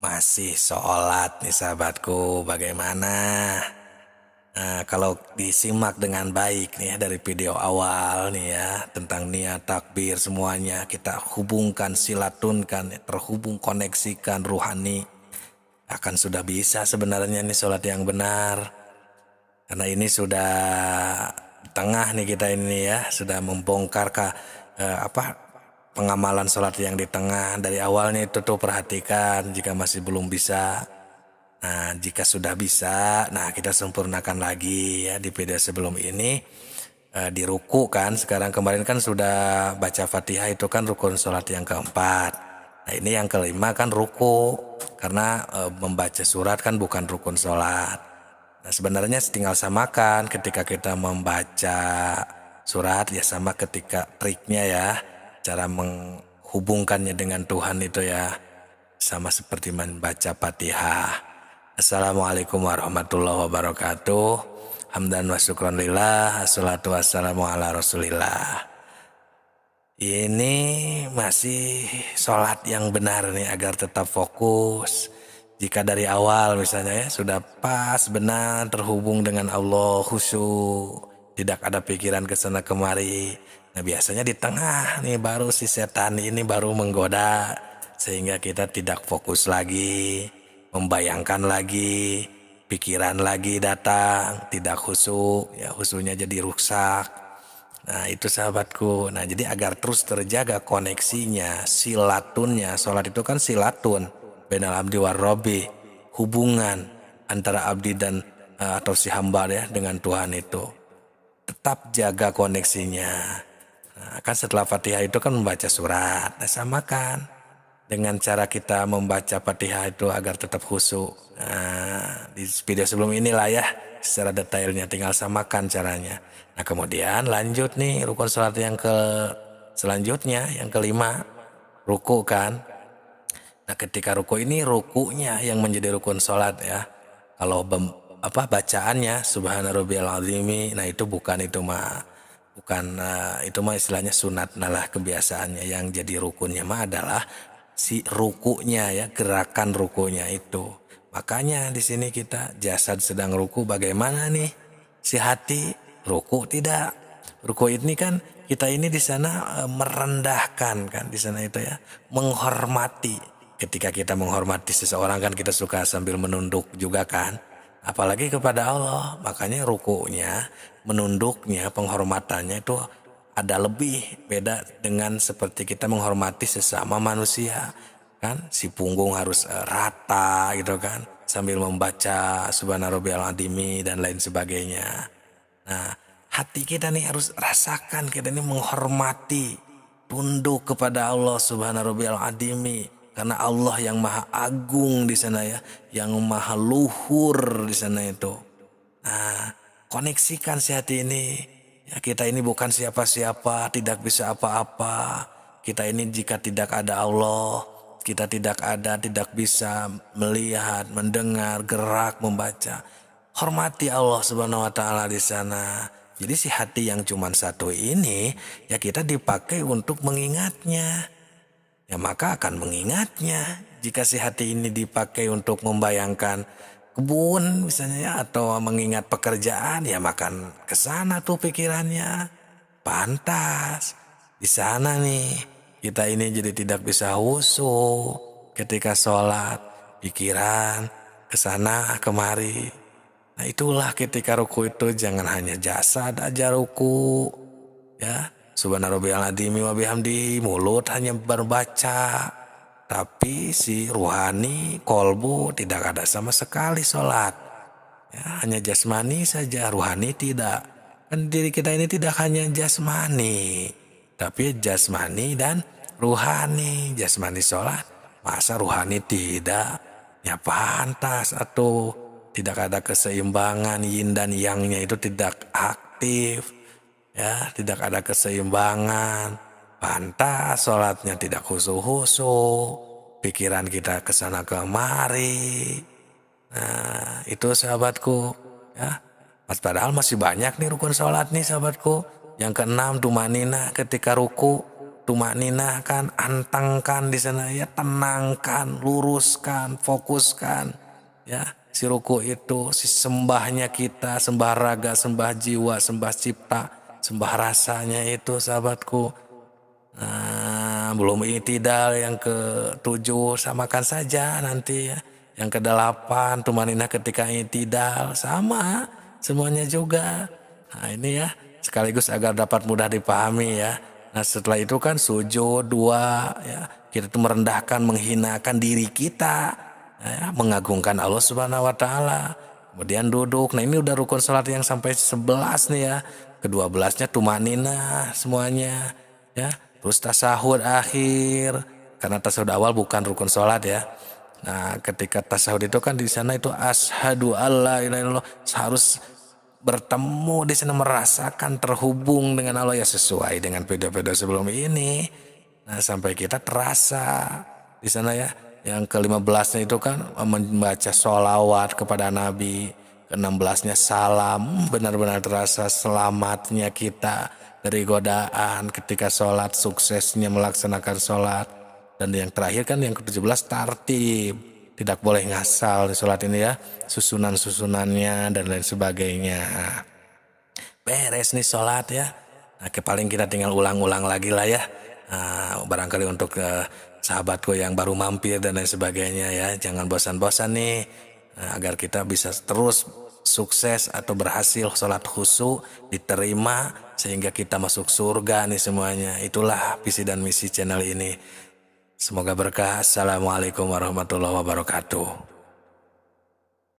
Masih sholat nih sahabatku, bagaimana? Nah, kalau disimak dengan baik nih ya dari video awal nih ya, tentang niat takbir semuanya kita hubungkan, silatunkan, terhubung, koneksikan rohani, akan sudah bisa sebenarnya nih sholat yang benar. Karena ini sudah di tengah nih kita ini ya, sudah membongkar pengamalan sholat yang di tengah. Dari awalnya itu tuh perhatikan jika masih belum bisa. Nah, jika sudah bisa, nah kita sempurnakan lagi ya di video sebelum ini di ruku kan. Sekarang kemarin kan sudah baca Fatihah itu kan rukun sholat yang keempat. Nah, ini yang kelima kan ruku karena membaca surat kan bukan rukun sholat. Nah, sebenarnya tinggal samakan ketika kita membaca surat ya sama ketika triknya ya, cara menghubungkannya dengan Tuhan itu ya sama seperti membaca Fatihah. Assalamualaikum warahmatullahi wabarakatuh. Hamdan wa syukran lillah. Assalatu wassalamu ala rasulillah. Ini masih sholat yang benar nih agar tetap fokus. Jika dari awal misalnya ya sudah pas benar terhubung dengan Allah, khusyuk, tidak ada pikiran ke sana kemari. Nah biasanya di tengah nih baru si setan ini baru menggoda sehingga kita tidak fokus lagi, membayangkan lagi, pikiran lagi datang, tidak khusyuk, ya khusyuknya jadi rusak. Nah itu sahabatku. Nah jadi agar terus terjaga koneksinya, silatunnya. Sholat itu kan silatun. Bainal abdi war robbi. Hubungan antara abdi dan atau si hamba ya dengan Tuhan itu. Tetap jaga koneksinya. Nah, kan setelah Fatihah itu kan membaca surat. Nah samakan dengan cara kita membaca Fatihah itu agar tetap khusyuk. Nah, di video sebelum inilah ya secara detailnya tinggal samakan caranya. Nah, kemudian lanjut nih rukun salat yang selanjutnya yang kelima, ruku kan. Nah, ketika ruku ini rukunya yang menjadi rukun salat ya. Kalau bacaannya subhana rabbiyal azimi, nah itu bukan itu mah bukan itu mah istilahnya sunat nalah kebiasaannya. Yang jadi rukunnya mah adalah si rukunya ya, gerakan rukunya itu. Makanya di sini kita jasad sedang ruku bagaimana nih? Si hati ruku tidak. Ruku ini kan kita ini di sana merendahkan kan di sana itu ya, menghormati. Ketika kita menghormati seseorang kan kita suka sambil menunduk juga kan. Apalagi kepada Allah. Makanya rukunya, menunduknya, penghormatannya itu ada lebih beda dengan seperti kita menghormati sesama manusia. Kan si punggung harus rata gitu kan. Sambil membaca subhana rabbiyal azimi dan lain sebagainya. Nah, hati kita nih harus rasakan kita ini menghormati, tunduk kepada Allah Subhanahu wa Ta'ala karena Allah yang maha agung di sana ya, yang maha luhur di sana itu. Nah, koneksikan si hati ini. Ya, kita ini bukan siapa-siapa, tidak bisa apa-apa. Kita ini jika tidak ada Allah, kita tidak bisa melihat, mendengar, gerak, membaca. Hormati Allah Subhanahu wa taala di sana. Jadi si hati yang cuma satu ini ya kita dipakai untuk mengingatnya. Ya maka akan mengingatnya. Jika si hati ini dipakai untuk membayangkan kebun misalnya ya, atau mengingat pekerjaan ya makan ke sana tuh pikirannya. Pantas. Di sana nih kita ini jadi tidak bisa khusyuk ketika sholat, pikiran ke sana kemari. Nah itulah ketika ruku itu jangan hanya jasad aja ruku. Ya, subhanarabbiyal azimi wa bihamdi, mulut hanya berbaca. Tapi si ruhani, kolbu tidak ada sama sekali sholat. Ya, hanya jasmani saja, ruhani tidak. Kan diri kita ini tidak hanya jasmani. Tapi jasmani dan ruhani. Jasmani sholat, masa ruhani tidak? Ya pantas atau tidak ada keseimbangan yin dan yangnya itu tidak aktif. Ya, tidak ada keseimbangan. Pantas sholatnya tidak khusyuk-khusyuk. Pikiran kita ke sana kemari. Nah, itu sahabatku. Ya, padahal masih banyak nih rukun sholat nih sahabatku. Yang keenam tumanina ketika ruku. tumakninah kan, antangkan di sana ya, tenangkan, luruskan, fokuskan ya. Si ruku itu, si sembahnya kita, sembah raga, sembah jiwa, sembah cipta, sembah rasanya itu sahabatku. Nah, belum itidal yang ke-7 samakan saja nanti ya. Yang ke-8 tumaninah ketika itidal sama semuanya juga. Nah, ini ya sekaligus agar dapat mudah dipahami ya. Nah, setelah itu kan sujud 2 ya. Kita tuh merendahkan, menghinakan diri kita ya, mengagungkan Allah Subhanahu wa taala. Kemudian duduk. Nah, ini udah rukun salat yang sampai 11 nih ya. Ke-12-nya tumaninah semuanya ya. Terus tasahud akhir, karena tasahud awal bukan rukun sholat ya. Nah, ketika tasahud itu kan di sana itu asyhadu alla ilaha illallah, harus bertemu di sana, merasakan terhubung dengan Allah ya, sesuai dengan video-video sebelum ini. Nah, sampai kita terasa di sana ya. Yang ke-15-nya itu kan membaca sholawat kepada Nabi. Ke-16-nya salam, benar-benar terasa selamatnya kita dari godaan ketika sholat, suksesnya melaksanakan sholat. Dan yang terakhir kan yang ke-17 tartib, tidak boleh ngasal di sholat ini ya, susunan-susunannya dan lain sebagainya. Beres nih sholat ya. Nah, paling kita tinggal ulang-ulang lagi lah ya. Nah, barangkali untuk sahabatku yang baru mampir dan lain sebagainya ya, jangan bosan-bosan nih. Nah, agar kita bisa terus sukses atau berhasil sholat khusyuk diterima sehingga kita masuk surga nih semuanya. Itulah visi dan misi channel ini. Semoga berkah. Assalamualaikum warahmatullahi wabarakatuh.